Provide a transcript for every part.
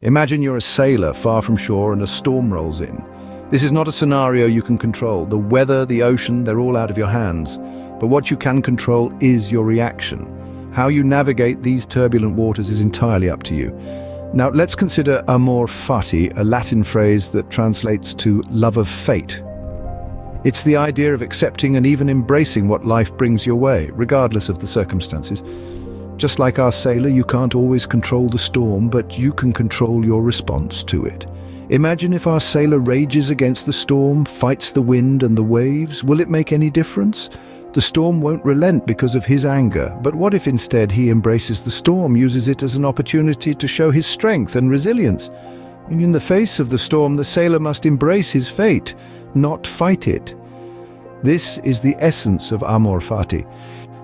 Imagine you're a sailor far from shore and a storm rolls in. This is not a scenario you can control. The weather, the ocean, they're all out of your hands. But what you can control is your reaction. How you navigate these turbulent waters is entirely up to you. Now let's consider Amor Fati, a Latin phrase that translates to love of fate. It's the idea of accepting and even embracing what life brings your way, regardless of the circumstances. Just like our sailor, you can't always control the storm, but you can control your response to it. Imagine if our sailor rages against the storm, fights the wind and the waves. Will it make any difference? The storm won't relent because of his anger, but what if instead he embraces the storm, uses it as an opportunity to show his strength and resilience? In the face of the storm, the sailor must embrace his fate, not fight it. This is the essence of Amor Fati.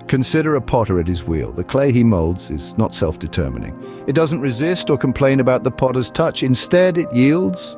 Consider a potter at his wheel. The clay he molds is not self-determining. It doesn't resist or complain about the potter's touch. Instead, it yields,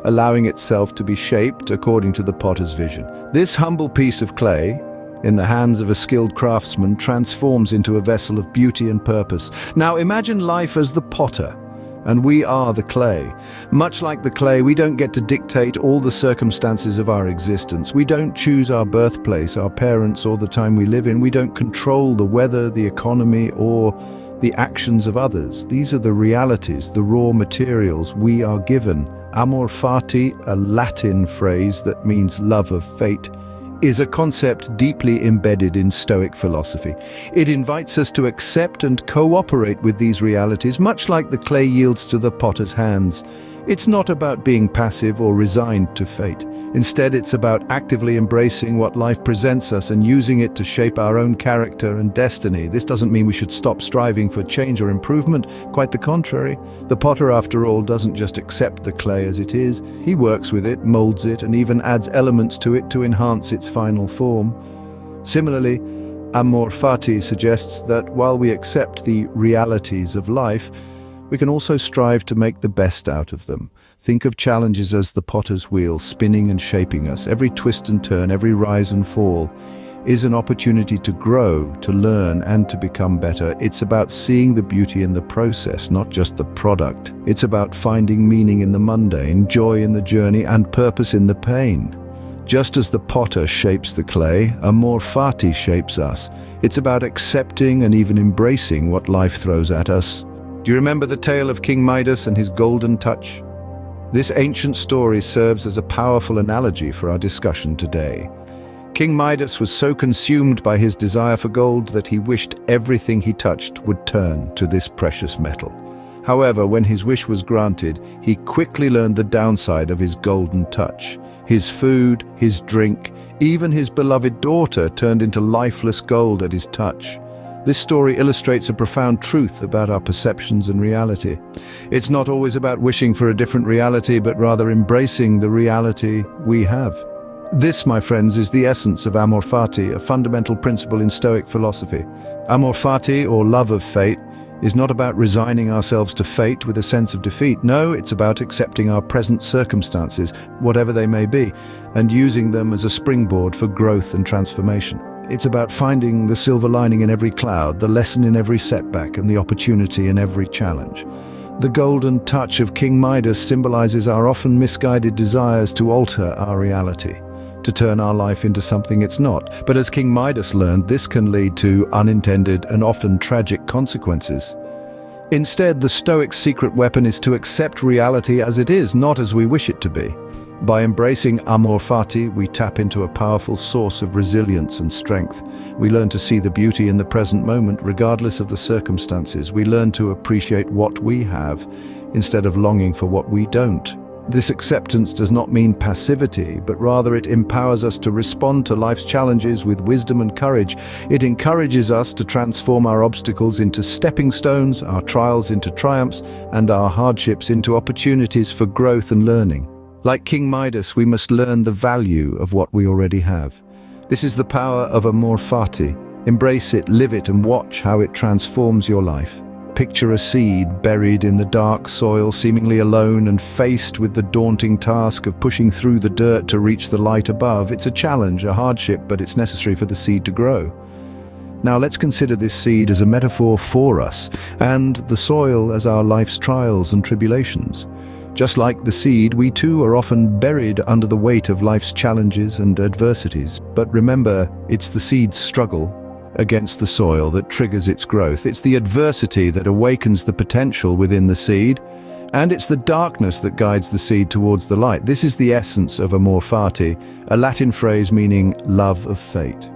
allowing itself to be shaped according to the potter's vision. This humble piece of clay, in the hands of a skilled craftsman, transforms into a vessel of beauty and purpose. Now imagine life as the potter, and we are the clay. Much like the clay, we don't get to dictate all the circumstances of our existence. We don't choose our birthplace, our parents, or the time we live in. We don't control the weather, the economy, or the actions of others. These are the realities, the raw materials we are given. Amor Fati, a Latin phrase that means love of fate, is a concept deeply embedded in Stoic philosophy. It invites us to accept and cooperate with these realities, much like the clay yields to the potter's hands. It's not about being passive or resigned to fate. Instead, it's about actively embracing what life presents us and using it to shape our own character and destiny. This doesn't mean we should stop striving for change or improvement. Quite the contrary. The potter, after all, doesn't just accept the clay as it is. He works with it, molds it, and even adds elements to it to enhance its final form. Similarly, Amor Fati suggests that while we accept the realities of life, we can also strive to make the best out of them. Think of challenges as the potter's wheel, spinning and shaping us. Every twist and turn, every rise and fall is an opportunity to grow, to learn, and to become better. It's about seeing the beauty in the process, not just the product. It's about finding meaning in the mundane, joy in the journey, and purpose in the pain. Just as the potter shapes the clay, Amor Fati shapes us. It's about accepting and even embracing what life throws at us. Do you remember the tale of King Midas and his golden touch? This ancient story serves as a powerful analogy for our discussion today. King Midas was so consumed by his desire for gold that he wished everything he touched would turn to this precious metal. However, when his wish was granted, he quickly learned the downside of his golden touch. His food, his drink, even his beloved daughter turned into lifeless gold at his touch. This story illustrates a profound truth about our perceptions and reality. It's not always about wishing for a different reality, but rather embracing the reality we have. This, my friends, is the essence of Amor Fati, a fundamental principle in Stoic philosophy. Amor Fati, or love of fate, is not about resigning ourselves to fate with a sense of defeat. No, it's about accepting our present circumstances, whatever they may be, and using them as a springboard for growth and transformation. It's about finding the silver lining in every cloud, the lesson in every setback, and the opportunity in every challenge. The golden touch of King Midas symbolizes our often misguided desires to alter our reality, to turn our life into something it's not. But as King Midas learned, this can lead to unintended and often tragic consequences. Instead, the Stoic's secret weapon is to accept reality as it is, not as we wish it to be. By embracing Amor Fati, we tap into a powerful source of resilience and strength. We learn to see the beauty in the present moment, regardless of the circumstances. We learn to appreciate what we have, instead of longing for what we don't. This acceptance does not mean passivity, but rather it empowers us to respond to life's challenges with wisdom and courage. It encourages us to transform our obstacles into stepping stones, our trials into triumphs, and our hardships into opportunities for growth and learning. Like King Midas, we must learn the value of what we already have. This is the power of Amor Fati. Embrace it, live it, and watch how it transforms your life. Picture a seed buried in the dark soil, seemingly alone and faced with the daunting task of pushing through the dirt to reach the light above. It's a challenge, a hardship, but it's necessary for the seed to grow. Now let's consider this seed as a metaphor for us, and the soil as our life's trials and tribulations. Just like the seed, we too are often buried under the weight of life's challenges and adversities. But remember, it's the seed's struggle against the soil that triggers its growth. It's the adversity that awakens the potential within the seed, and it's the darkness that guides the seed towards the light. This is the essence of Amor Fati, a Latin phrase meaning love of fate.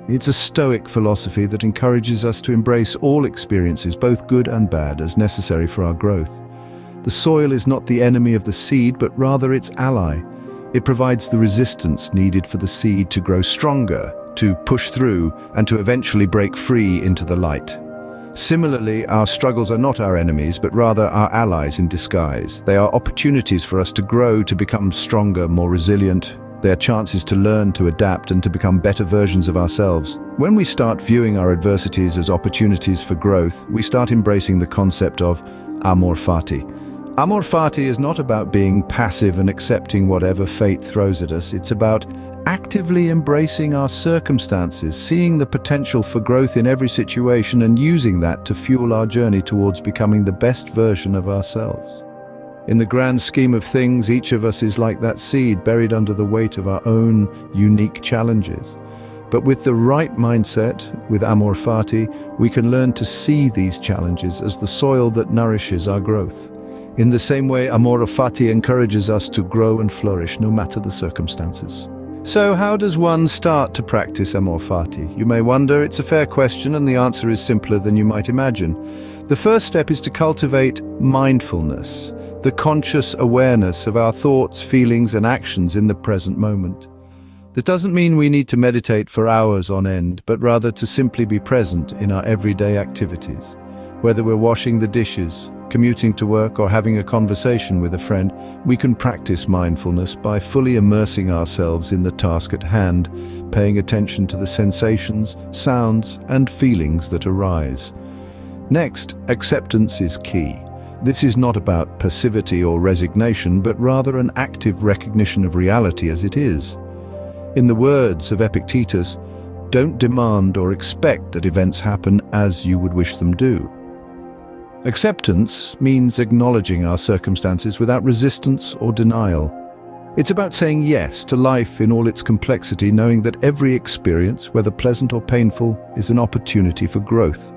It's a Stoic philosophy that encourages us to embrace all experiences, both good and bad, as necessary for our growth. The soil is not the enemy of the seed, but rather its ally. It provides the resistance needed for the seed to grow stronger, to push through, and to eventually break free into the light. Similarly, our struggles are not our enemies, but rather our allies in disguise. They are opportunities for us to grow, to become stronger, more resilient. They are chances to learn, to adapt, and to become better versions of ourselves. When we start viewing our adversities as opportunities for growth, we start embracing the concept of Amor Fati. Amor Fati is not about being passive and accepting whatever fate throws at us. It's about actively embracing our circumstances, seeing the potential for growth in every situation, and using that to fuel our journey towards becoming the best version of ourselves. In the grand scheme of things, each of us is like that seed buried under the weight of our own unique challenges. But with the right mindset, with Amor Fati, we can learn to see these challenges as the soil that nourishes our growth. In the same way, Amor Fati encourages us to grow and flourish no matter the circumstances. So how does one start to practice Amor Fati? You may wonder. It's a fair question, and the answer is simpler than you might imagine. The first step is to cultivate mindfulness, the conscious awareness of our thoughts, feelings, and actions in the present moment. This doesn't mean we need to meditate for hours on end, but rather to simply be present in our everyday activities. Whether we're washing the dishes, commuting to work, or having a conversation with a friend, we can practice mindfulness by fully immersing ourselves in the task at hand, paying attention to the sensations, sounds, and feelings that arise. Next, acceptance is key. This is not about passivity or resignation, but rather an active recognition of reality as it is. In the words of Epictetus, don't demand or expect that events happen as you would wish them do. Acceptance means acknowledging our circumstances without resistance or denial. It's about saying yes to life in all its complexity, knowing that every experience, whether pleasant or painful, is an opportunity for growth.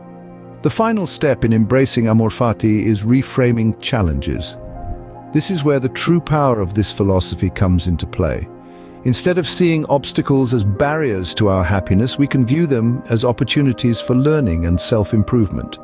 The final step in embracing Amor Fati is reframing challenges. This is where the true power of this philosophy comes into play. Instead of seeing obstacles as barriers to our happiness, we can view them as opportunities for learning and self-improvement.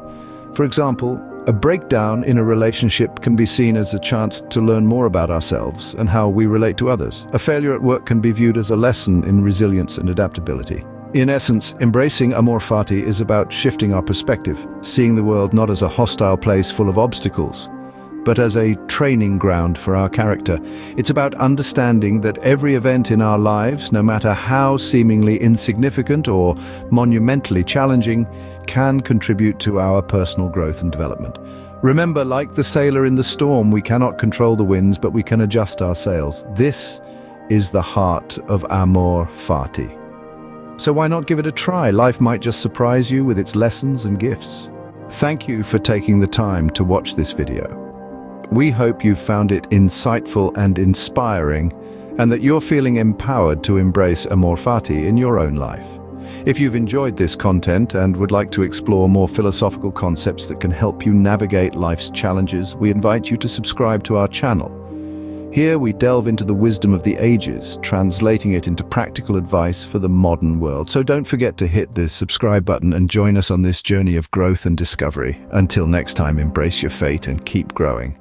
For example, a breakdown in a relationship can be seen as a chance to learn more about ourselves and how we relate to others. A failure at work can be viewed as a lesson in resilience and adaptability. In essence, embracing Amor Fati is about shifting our perspective, seeing the world not as a hostile place full of obstacles, but as a training ground for our character. It's about understanding that every event in our lives, no matter how seemingly insignificant or monumentally challenging, can contribute to our personal growth and development. Remember, like the sailor in the storm, we cannot control the winds, but we can adjust our sails. This is the heart of Amor Fati. So why not give it a try? Life might just surprise you with its lessons and gifts. Thank you for taking the time to watch this video. We hope you've found it insightful and inspiring, and that you're feeling empowered to embrace Amor Fati in your own life. If you've enjoyed this content and would like to explore more philosophical concepts that can help you navigate life's challenges, we invite you to subscribe to our channel. Here we delve into the wisdom of the ages, translating it into practical advice for the modern world. So don't forget to hit the subscribe button and join us on this journey of growth and discovery. Until next time, embrace your fate and keep growing.